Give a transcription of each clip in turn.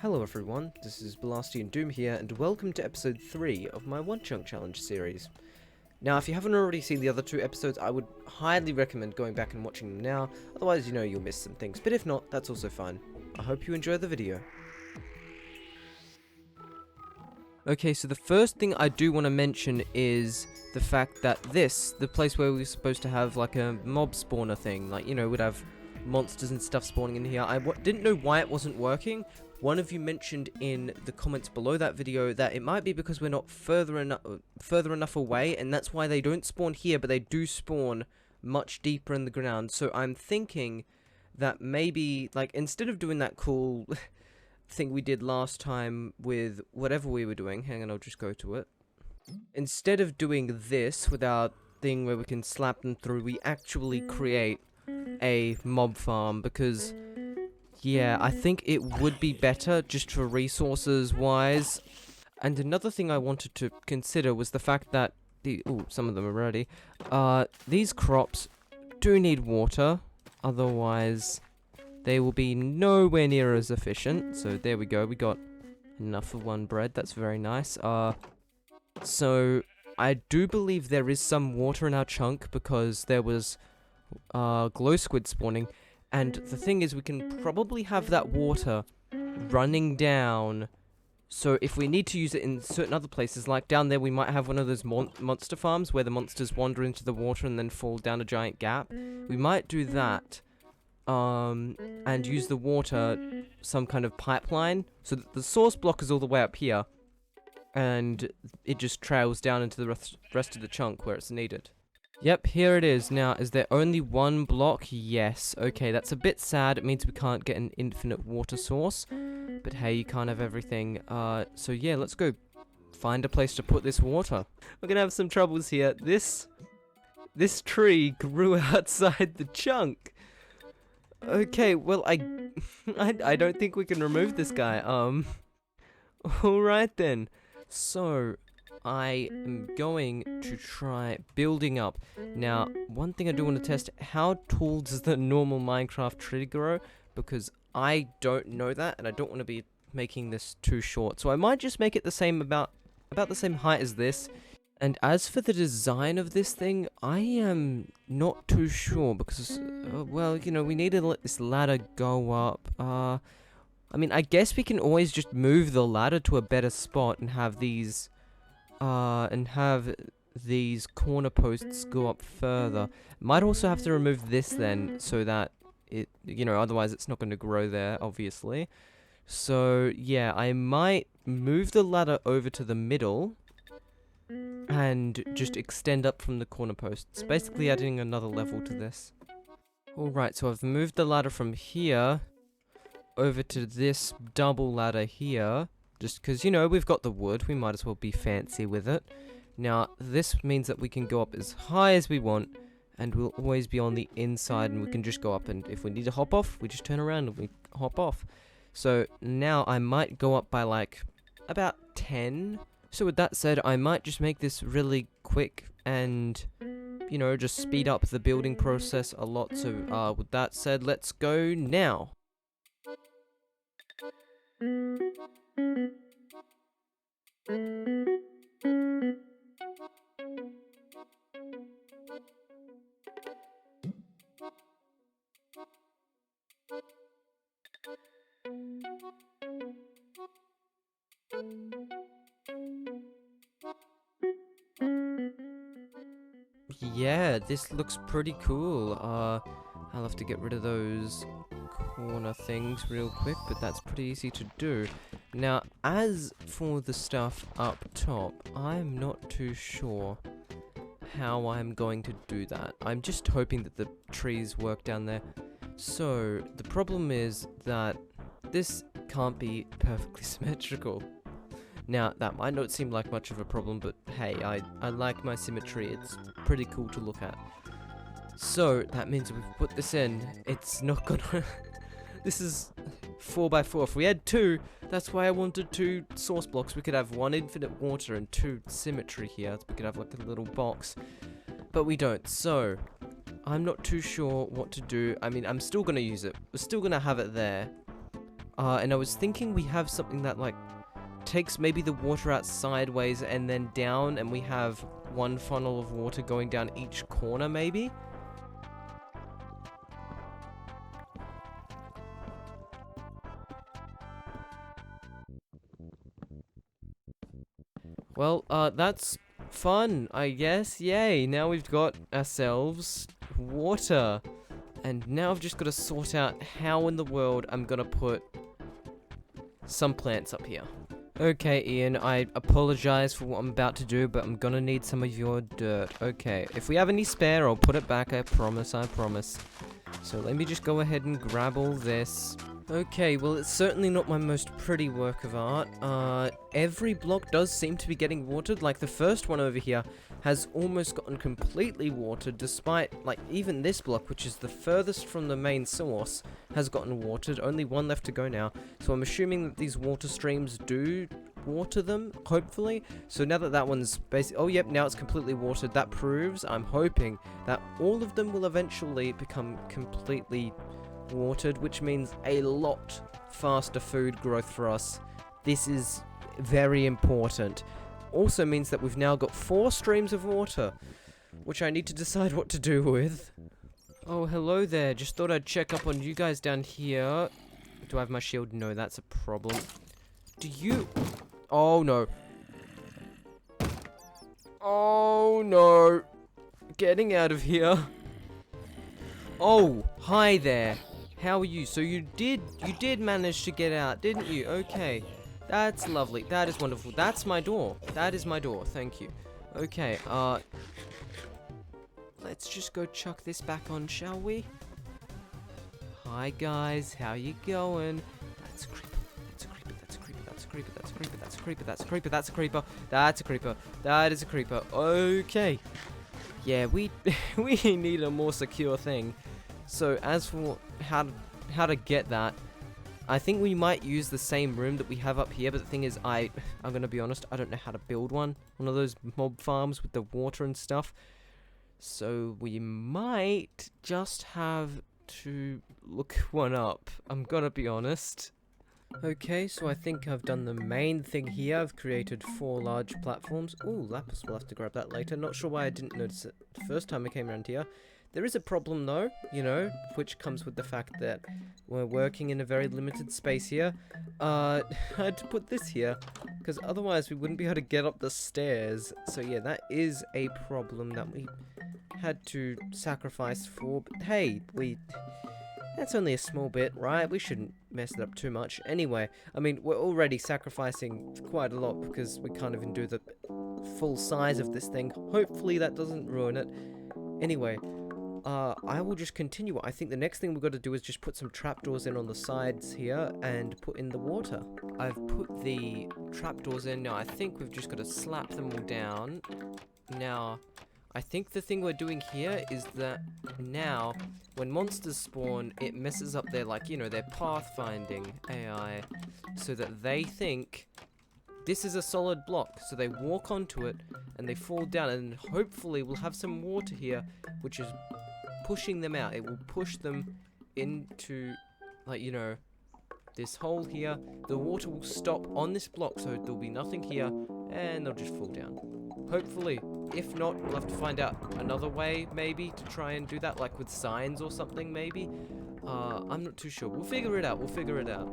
Hello everyone, this is Belastian Doom here, and welcome to episode 3 of my One Chunk Challenge series. Now, if you haven't already seen the other 2 episodes, I would highly recommend going back and watching them now, otherwise you'll miss some things, but if not, that's also fine. I hope you enjoy the video. Okay, so the first thing I do want to mention is the fact that the place where we're supposed to have like a mob spawner thing, we'd have monsters and stuff spawning in here. I didn't know why it wasn't working. One of you mentioned in the comments below that video that it might be because we're not further enough away, and that's why they don't spawn here, but they do spawn much deeper in the ground. So I'm thinking that maybe, like, instead of doing that cool thing we did last time with whatever we were doing, hang on, I'll just go to it. Instead of doing this with our thing where we can slap them through, we actually create a mob farm, because yeah, I think it would be better just for resources wise. And another thing I wanted to consider was the fact that some of them are ready. These crops do need water, otherwise they will be nowhere near as efficient. So there we go, we got enough of one bread, that's very nice. So I do believe there is some water in our chunk because there was glow squid spawning, and the thing is we can probably have that water running down, so if we need to use it in certain other places, like down there we might have one of those monster farms where the monsters wander into the water and then fall down a giant gap. We might do that, and use the water, some kind of pipeline, so that the source block is all the way up here, and it just trails down into the rest of the chunk where it's needed. Yep, here it is. Now, is there only one block? Yes. Okay, that's a bit sad. It means we can't get an infinite water source. But hey, you can't have everything. So yeah, let's go find a place to put this water. We're gonna have some troubles here. This tree grew outside the chunk. Okay, well, I don't think we can remove this guy. Alright then. So I am going to try building up. Now, one thing I do want to test, how tall does the normal Minecraft tree grow? Because I don't know that, and I don't want to be making this too short. So I might just make it the same, about the same height as this. And as for the design of this thing, I am not too sure, because, well, we need to let this ladder go up. I mean, I guess we can always just move the ladder to a better spot and have these corner posts go up further. Might also have to remove this then, so that it, otherwise it's not going to grow there, obviously. So, yeah, I might move the ladder over to the middle and just extend up from the corner posts, basically adding another level to this. Alright, so I've moved the ladder from here over to this double ladder here. Just because, we've got the wood, we might as well be fancy with it. Now, this means that we can go up as high as we want, and we'll always be on the inside, and we can just go up, and if we need to hop off, we just turn around and we hop off. So, now I might go up by, like, about 10. So with that said, I might just make this really quick, and, just speed up the building process a lot. So, with that said, let's go now. Yeah, this looks pretty cool. I'll have to get rid of those corner things real quick, but that's pretty easy to do. Now, as for the stuff up top, I'm not too sure how I'm going to do that. I'm just hoping that the trees work down there. So, the problem is that this can't be perfectly symmetrical. Now, that might not seem like much of a problem, but hey, I like my symmetry. It's pretty cool to look at. So, that means we've put this in. It's not gonna... This is 4x4. If we had 2, that's why I wanted 2 source blocks. We could have 1 infinite water and 2 symmetry here. We could have like a little box. But we don't. So, I'm not too sure what to do. I mean, I'm still gonna use it. We're still gonna have it there. And I was thinking we have something that, like, takes maybe the water out sideways and then down, and we have one funnel of water going down each corner, maybe? Well, that's fun, I guess. Yay, now we've got ourselves water. And now I've just got to sort out how in the world I'm gonna put some plants up here. Okay, Ian, I apologize for what I'm about to do, but I'm gonna need some of your dirt. Okay, if we have any spare, I'll put it back, I promise, I promise. So let me just go ahead and grab all this. Okay, well, it's certainly not my most pretty work of art. Every block does seem to be getting watered. Like, the first one over here has almost gotten completely watered, despite, like, even this block, which is the furthest from the main source, has gotten watered. Only one left to go now. So I'm assuming that these water streams do water them, hopefully. So now that that one's basically... Oh, yep, now it's completely watered. That proves, I'm hoping, that all of them will eventually become completely watered, which means a lot faster food growth for us. This is very important. Also means that we've now got 4 streams of water, which I need to decide what to do with. Oh, hello there. Just thought I'd check up on you guys down here. Do I have my shield? No, that's a problem. Do you... Oh, no. Oh, no. Getting out of here. Oh, hi there. How are you? So you did manage to get out, didn't you? Okay. That's lovely. That is wonderful. That's my door. That is my door. Thank you. Okay, let's just go chuck this back on, shall we? Hi guys, how you going? That's a creeper. That's a creeper. That's a creeper. That's a creeper. That's a creeper. That's a creeper. That's a creeper. That's a creeper. That's a creeper. That is a creeper. Okay. Yeah, we need a more secure thing. So as for how to get that, I think we might use the same room that we have up here, but the thing is, I'm gonna be honest, I don't know how to build one of those mob farms with the water and stuff. So we might just have to look one up. I'm gonna be honest. Okay, so I think I've done the main thing here. I've created 4 large platforms. Ooh, lapis, we'll have to grab that later. Not sure why I didn't notice it the first time I came around here. There is a problem though, you know, which comes with the fact that we're working in a very limited space here. I had to put this here, because otherwise we wouldn't be able to get up the stairs. So yeah, that is a problem that we had to sacrifice for. But hey, that's only a small bit, right? We shouldn't mess it up too much. Anyway, I mean, we're already sacrificing quite a lot because we can't even do the full size of this thing. Hopefully that doesn't ruin it. Anyway, I will just continue. I think the next thing we've got to do is just put some trapdoors in on the sides here and put in the water. I've put the trapdoors in now. I think we've just got to slap them all down. Now, I think the thing we're doing here is that now, when monsters spawn, it messes up their, like, you know, their pathfinding AI, so that they think this is a solid block. So they walk onto it, and they fall down, and hopefully we'll have some water here, which is pushing them out. It will push them into, like, you know, this hole here. The water will stop on this block, so there'll be nothing here, and they'll just fall down. Hopefully. If not, we'll have to find out another way, maybe, to try and do that, like with signs or something, maybe. I'm not too sure. We'll figure it out. We'll figure it out.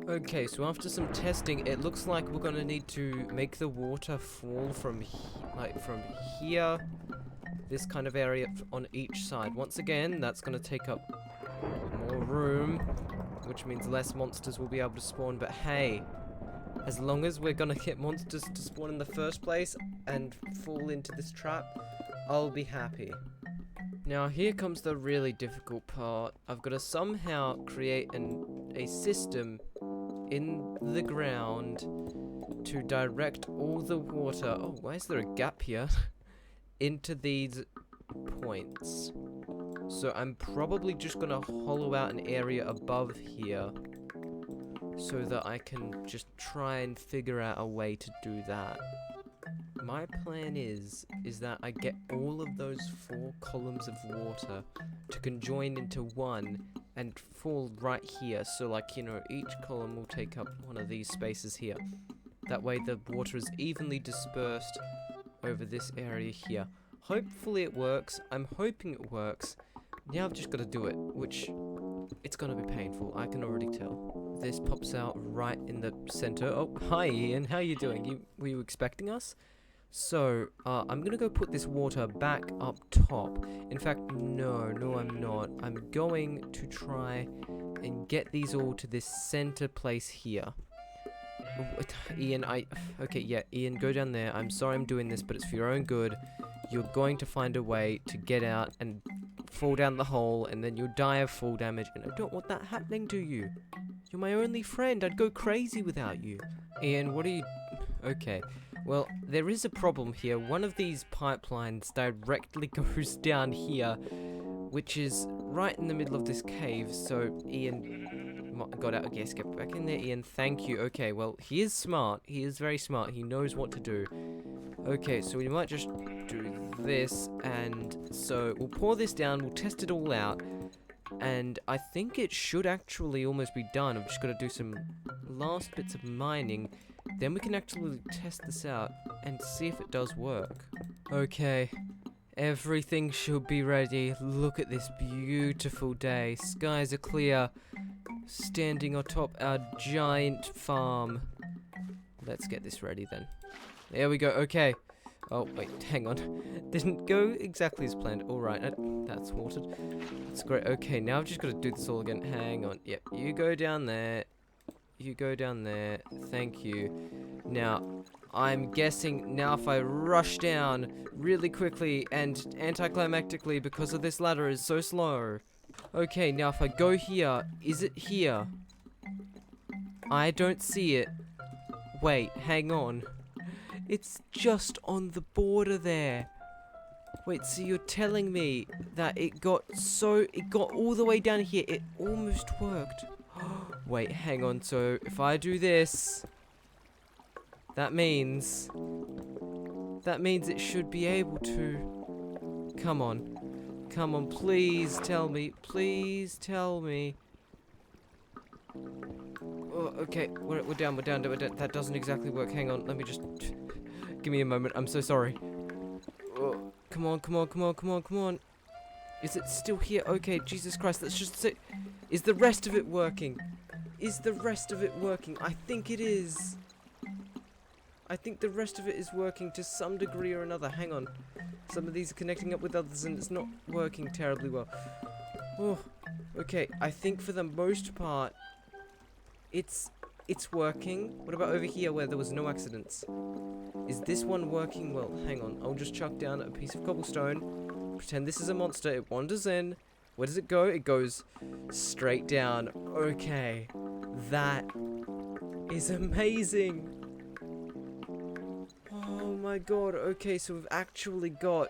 Okay, so after some testing, it looks like we're gonna need to make the water fall from, from here, this kind of area on each side. Once again, that's gonna take up more room, which means less monsters will be able to spawn, but hey, as long as we're gonna get monsters to spawn in the first place and fall into this trap, I'll be happy. Now here comes the really difficult part. I've got to somehow create a system in the ground to direct all the water. Oh, why is there a gap here? Into these points. So I'm probably just gonna hollow out an area above here, so that I can just try and figure out a way to do that. My plan is that I get all of those 4 columns of water to conjoin into one and fall right here. So like, you know, each column will take up one of these spaces here. That way the water is evenly dispersed over this area here. Hopefully it works. I'm hoping it works. Now I've just got to do it, which it's going to be painful. I can already tell. This pops out right in the center. Oh, hi Ian. How you doing? Were you expecting us? So, I'm going to go put this water back up top. In fact, no, I'm not. I'm going to try and get these all to this center place here. Ian, okay, yeah, Ian, go down there. I'm sorry I'm doing this, but it's for your own good. You're going to find a way to get out and fall down the hole, and then you'll die of fall damage, and I don't want that happening to you. You're my only friend. I'd go crazy without you. Ian, what are you... Okay, well, there is a problem here. One of these pipelines directly goes down here, which is right in the middle of this cave, so Ian got out. Yes, get back in there, Ian. Thank you. Okay, well, he is smart. He is very smart. He knows what to do. Okay, so we might just do this, and so we'll pour this down, we'll test it all out, and I think it should actually almost be done. I've just got to do some last bits of mining, then we can actually test this out and see if it does work. Okay, everything should be ready. Look at this beautiful day. Skies are clear, standing atop our giant farm. Let's get this ready then. There we go, okay. Oh, wait, hang on. Didn't go exactly as planned. Alright, that's watered. That's great. Okay, now I've just got to do this all again. Hang on. Yep, you go down there. You go down there. Thank you. Now, I'm guessing now if I rush down really quickly and anticlimactically because of this ladder is so slow. Okay, now if I go here, is it here? I don't see it. Wait, hang on. It's just on the border there. Wait, so you're telling me that it got all the way down here, it almost worked. Wait, hang on, so if I do this, that means it should be able to. Come on, please tell me, Oh, okay, we're down, that doesn't exactly work. Hang on, let me just... Give me a moment, I'm so sorry. Oh, come on. Is it still here? Okay, Jesus Christ, let's just see. Is the rest of it working? I think it is. I think the rest of it is working to some degree or another. Hang on. Some of these are connecting up with others and it's not working terribly well. Oh, okay, I think for the most part, it's working. What about over here where there was no accidents? Is this one working well? Hang on, I'll just chuck down a piece of cobblestone. Pretend this is a monster. It wanders in. Where does it go? It goes straight down. Okay. That is amazing. Oh my god. Okay, so we've actually got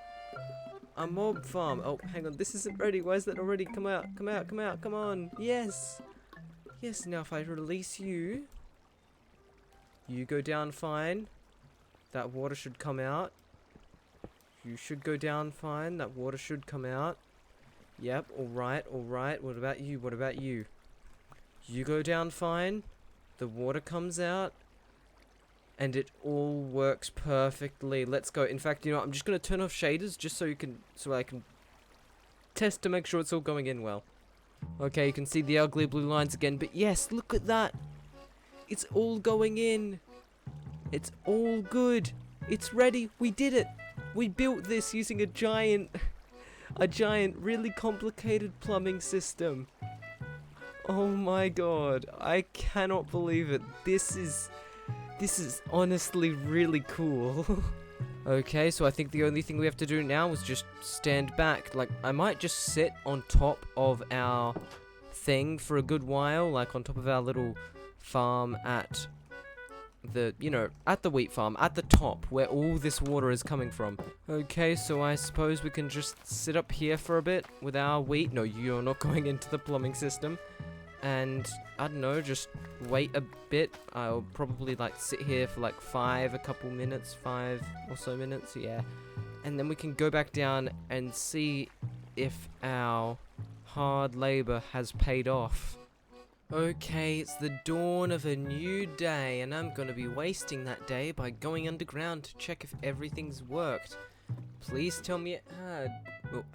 a mob farm. Oh, hang on. This isn't ready. Why is that not ready? Come out. Come on. Yes. Yes, now if I release you, you go down fine. That water should come out. You should go down fine. That water should come out. Yep, alright. What about you? You go down fine. The water comes out. And it all works perfectly. Let's go. In fact, you know what? I'm just going to turn off shaders just so I can test to make sure it's all going in well. Okay, you can see the ugly blue lines again, but yes, look at that. It's all going in. It's all good. It's ready. We did it. We built this using a giant, really complicated plumbing system. Oh my god. I cannot believe it. This is honestly really cool. Okay, so I think the only thing we have to do now is just stand back. Like, I might just sit on top of our thing for a good while, like on top of our little farm at the, at the wheat farm, at the top, where all this water is coming from. Okay, so I suppose we can just sit up here for a bit with our wheat. No, you're not going into the plumbing system. And, I don't know, just wait a bit. I'll probably, sit here for, 5 or so minutes, yeah. And then we can go back down and see if our hard labor has paid off. Okay, it's the dawn of a new day, and I'm gonna be wasting that day by going underground to check if everything's worked. Please tell me it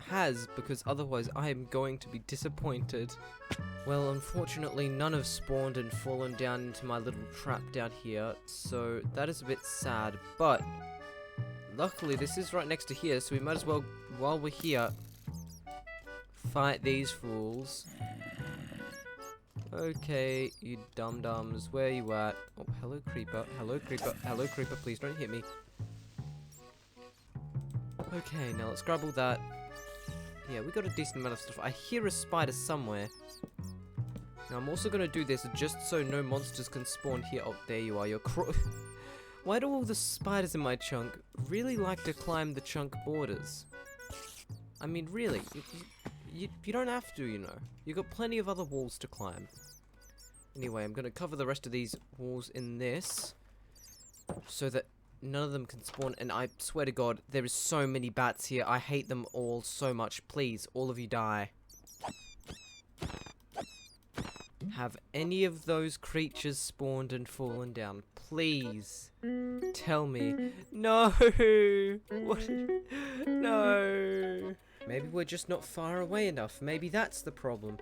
has, because otherwise I am going to be disappointed. Well, unfortunately, none have spawned and fallen down into my little trap down here, so that is a bit sad, but luckily this is right next to here, so we might as well, while we're here, fight these fools. Okay, you dum-dums, where you at? Oh, hello creeper, hello creeper, hello creeper, please don't hit me. Okay, now let's grab all that. Yeah, we got a decent amount of stuff. I hear a spider somewhere. Now I'm also gonna do this just so no monsters can spawn here. Oh, there you are, you're Why do all the spiders in my chunk really like to climb the chunk borders? I mean, really, you don't have to, you know. You got plenty of other walls to climb. Anyway, I'm gonna cover the rest of these walls in this, so that none of them can spawn, and I swear to God, there is so many bats here. I hate them all so much. Please, all of you die. Have any of those creatures spawned and fallen down? Please. Tell me. No! What? No! Maybe we're just not far away enough. Maybe that's the problem.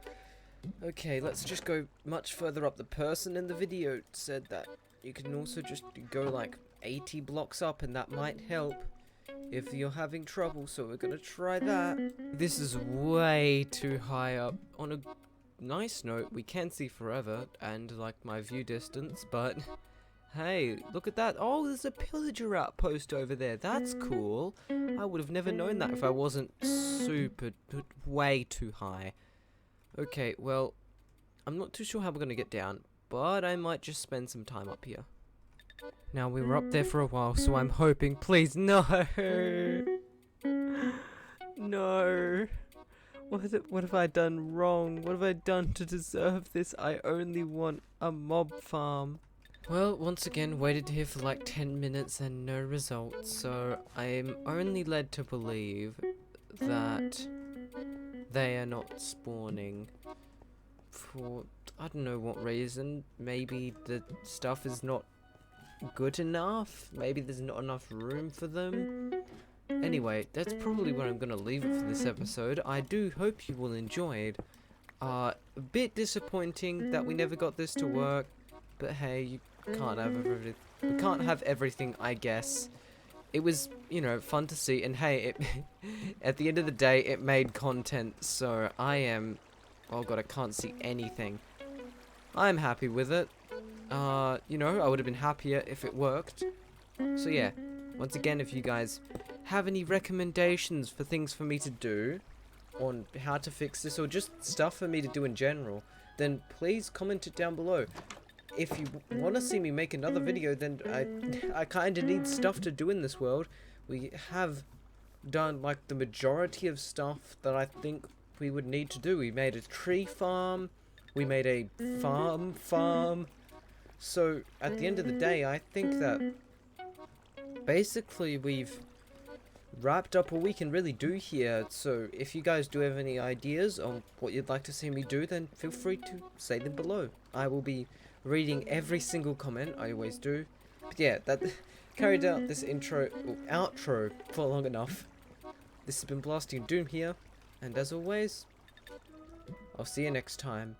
Okay, let's just go much further up. The person in the video said that you can also just go like 80 blocks up, and that might help if you're having trouble, so we're gonna try that. This is way too high up. On a nice note, we can see forever and like my view distance, but hey, look at that. Oh, there's a pillager outpost over there. That's cool. I would have never known that if I wasn't way too high. Okay, well, I'm not too sure how we're gonna get down, but I might just spend some time up here. Now, we were up there for a while, so I'm hoping, please, no! No! What have I done wrong? What have I done to deserve this? I only want a mob farm. Well, once again, waited here for like 10 minutes and no results, so I'm only led to believe that they are not spawning for, I don't know what reason. Maybe the stuff is not good enough? Maybe there's not enough room for them? Anyway, that's probably where I'm gonna leave it for this episode. I do hope you will enjoy it. A bit disappointing that we never got this to work, but hey, you can't have everything. We can't have everything, I guess. It was, you know, fun to see, and hey, it at the end of the day, it made content, so I am... Oh god, I can't see anything. I'm happy with it. You know, I would have been happier if it worked. So yeah, once again, if you guys have any recommendations for things for me to do on how to fix this, or just stuff for me to do in general, then please comment it down below. If you want to see me make another video, then I kind of need stuff to do in this world. We have done like the majority of stuff that I think we would need to do. We made a tree farm, we made a farm. So at the end of the day, I think that basically we've wrapped up what we can really do here. So if you guys do have any ideas on what you'd like to see me do, then feel free to say them below. I will be reading every single comment, I always do. But yeah, that carried out this outro for long enough. This has been Blasting Doom here, and as always, I'll see you next time.